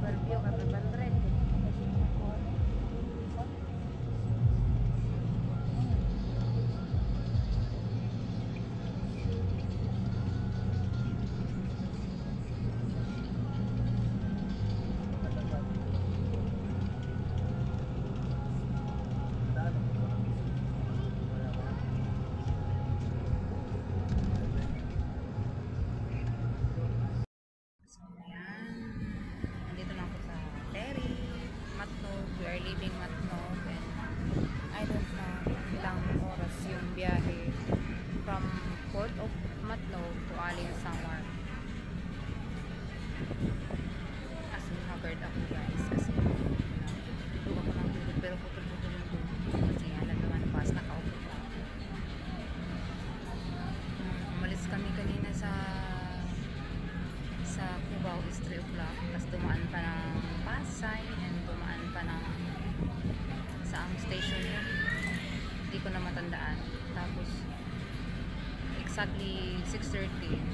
Barbio ka 500. We are leaving Matnog and I don't know ilang oras yung biyahe from Port of Matnog to Alin Samar. As in haggard ako guys kasi tulog ako ng tulog pero putol-putol yung tulog kasi alam naman pas nakaupo ko. Umalis kami kanina sa Cubao is 3 o'clock tapos dumaan pa ng Pasay and dumaan pa ng sa station yun hindi ko na matandaan tapos exactly 6:30 yun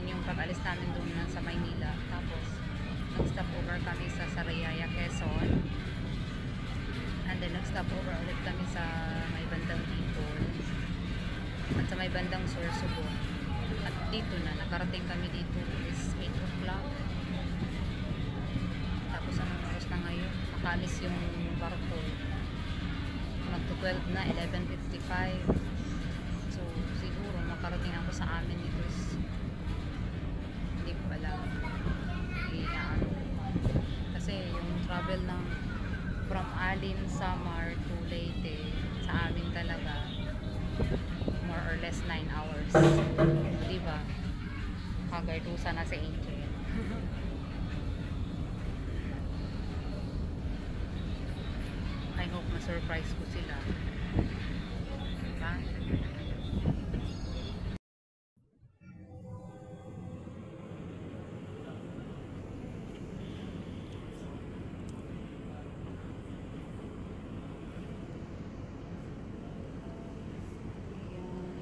yung pag-alis namin doon sa Maynila tapos nag-stop over kami sa Sariaya, Quezon and then nag-stop over ulit kami sa may bandang Bicol at sa may bandang Sorsogon at dito na nakarating kami dito is 8 o'clock tapos anong oras na ngayon makalis yung barko magto 12 na 11:55 so siguro makarating ako sa amin dito is hindi ko alam kasi yung travel ng from Alin Samar to Leyte sa amin talaga more or less 9 hours diba kagartusa na sa Angel. I hope ma-surprise ko sila diba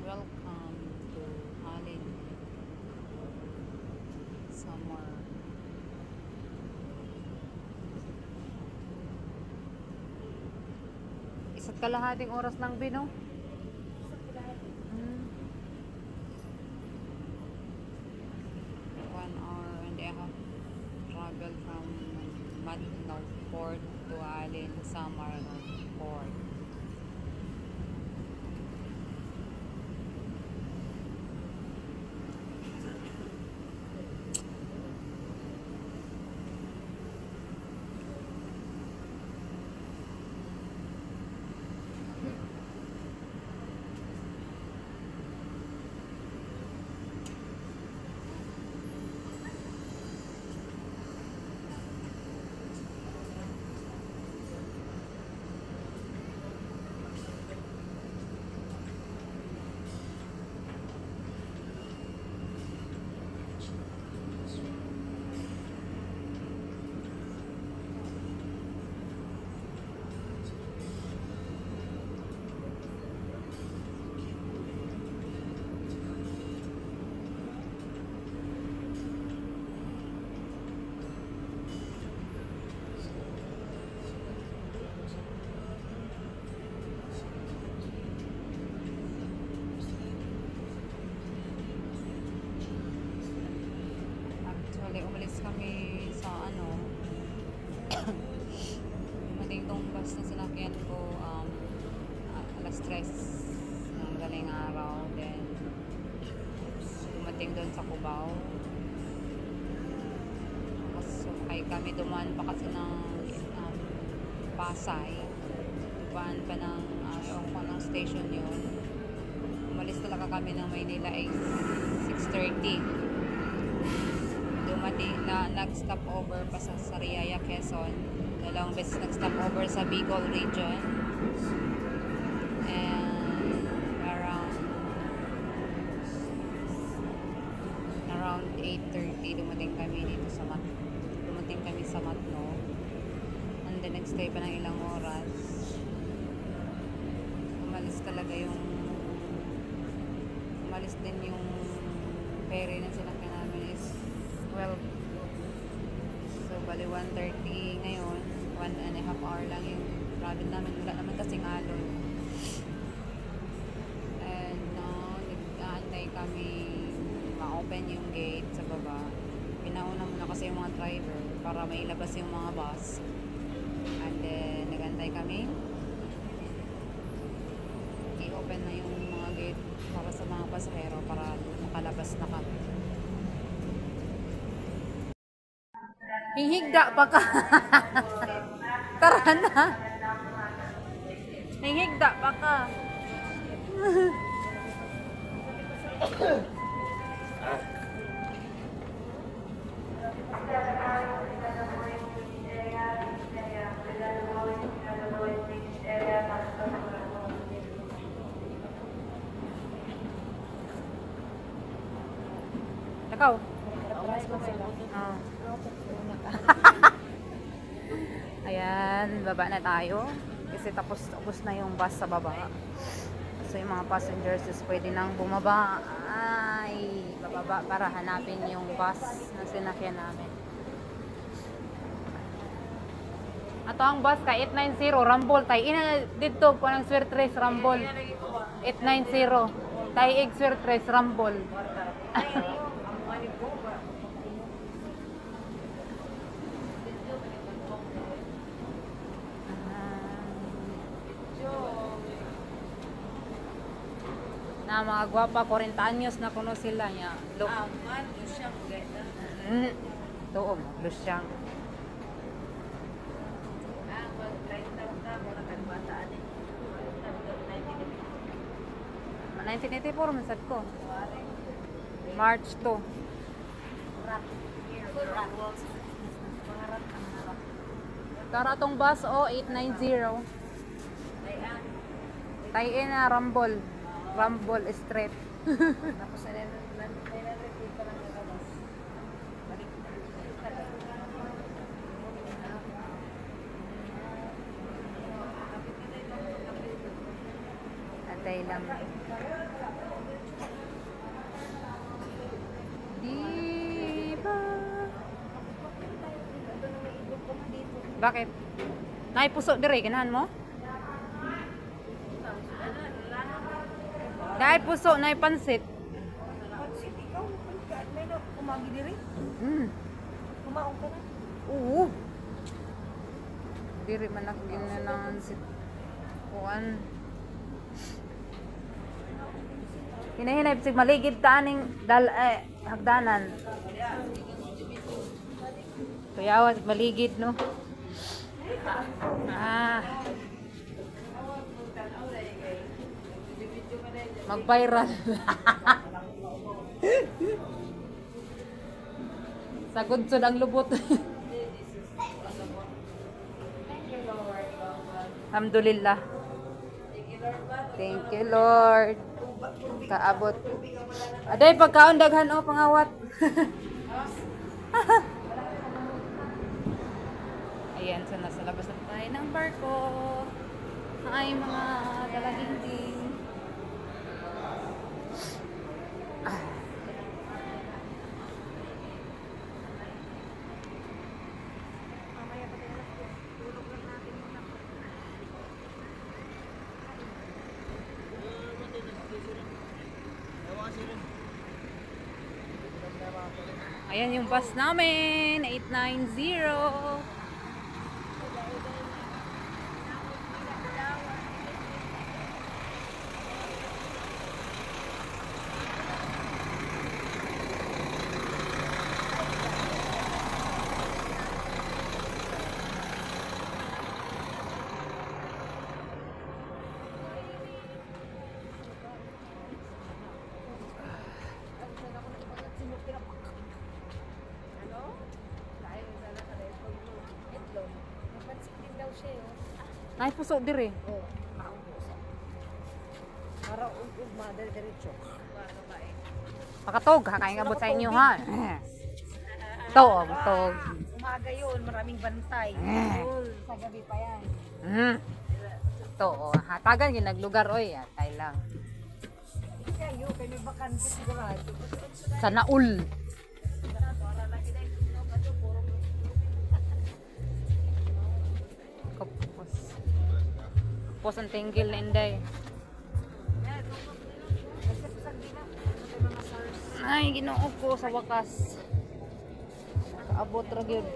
welcome to Alin Samar. Isa't kalahating oras lang Bino? Isa't kalahating. 1 hour and a half travel from Matnog Port to Alin Samar Port. Umalis kami sa dumating tong bus na sinakyan ko alas 3 ng galing araw then dumating doon sa Cubao tapos sumakay kami dumaan pa kasi ng Pasay dumaan pa ng ng station yun umalis talaga kami ng Maynila ay 6:30 dumating na nag-stop over pa sa Sariaya, Quezon. Dalawang beses nag-stop over sa Bicol region. And around 8:30 dumating kami sa Matnog. And then nag-stay pa ng ilang oras. Umalis din yung ferry na sinakyan namin is 12. So bali 1:30 ngayon. 1.5 hour lang yung travel namin. Wala naman kasing alon. And nag-aantay kami ma-open yung gate sa baba. Pinauna muna kasi yung mga driver para mailabas yung mga bus. And then nag-aantay kami. I-open na yung mga gate para sa mga pasahero para makalabas na kami. Hihigda pa ka. Tara na. Hihigda pa ka. Ikaw? Oh. Ayan, baba na tayo. Kasi tapos na yung bus sa baba. So yung mga passengers is pwede nang bumaba. Ay, bababa para hanapin yung bus na sinakyan namin. Ato ang bus ka 890 Rumble tay. Ina dito ko ng Swear Trace Rumble. 890 tay Egg Swear Trace Rumble. Na mga gwapa 40 anyos na kuno sila niya. Look. Man, lusyang ganda. Tuom, lusyang. Wag right na mo na kanbataan eh. 1984 man sad ko. March 2. Tara tong bus o 890. Tayin na Rumble. Rumble Street. Tapos nire-repeat pa lang yung bus. Balik. Atay lang. Diba? Bakit? Naipuso dire ganahan mo? Dahil puso na pansit. Pansit, ikaw, may na kumagi diri? Kumaong ka na? Oo. Diri man ako ginanan si Juan. Hinahinay sig maligid ta aning hagdanan. Kuyawa maligid no. Mag-viral. Sagudsod ang lubot. Alhamdulillah. Thank you, Lord. Kaabot. Aday, pagkaon daghan o, pangawat. Ayan, so nasa labas na tayo ng barko. Ay, mga dalaginding. Ayan yung bus namin, 890. Ay, puso dire. Oo. Para ugma diretso. Pakatog, kakain abot sa inyo ha. Tog. Umaga yun, maraming bantay. Sa gabi pa yan. Hatagan yung naglugar oy, atay lang. Kayo, kami bakante sigurado. Sa Naul. Tapos ang tinggil ni Inday. Kasi sa gina, ano tayo mga SARS. Ay, ginoo ko sa wakas. Kaabot ra gyud.